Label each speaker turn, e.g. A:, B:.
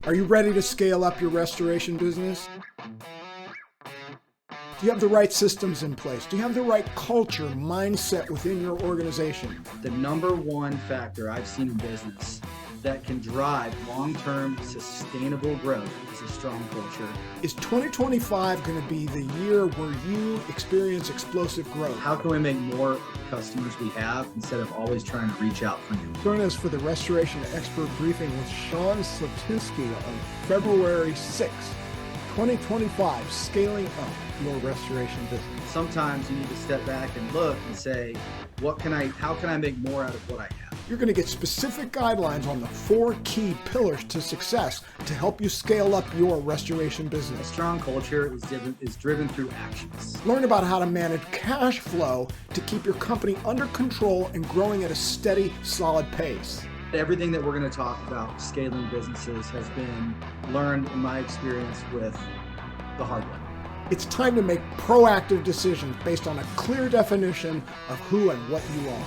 A: Are you ready to scale up your restoration business? Do you have the right systems in place? Do you have the right culture, mindset within your organization?
B: The number one factor I've seen in business that can drive long-term sustainable growth is a strong culture.
A: Is 2025 going to be the year where you experience explosive growth?
B: How can we make more customers we have instead of always trying to reach out for new?
A: Join us for the Restoration Expert Briefing with Sean Slatinsky on February 6th, 2025, scaling up your restoration business.
B: Sometimes you need to step back and look and say, how can I make more out of what I have?
A: You're going to get specific guidelines on the 4 key pillars to success to help you scale up your restoration
B: A
A: business.
B: strong culture is driven through actions.
A: Learn about how to manage cash flow to keep your company under control and growing at a steady, solid pace.
B: Everything that we're going to talk about scaling businesses has been learned in my experience with the hard way.
A: It's time to make proactive decisions based on a clear definition of who and what you are.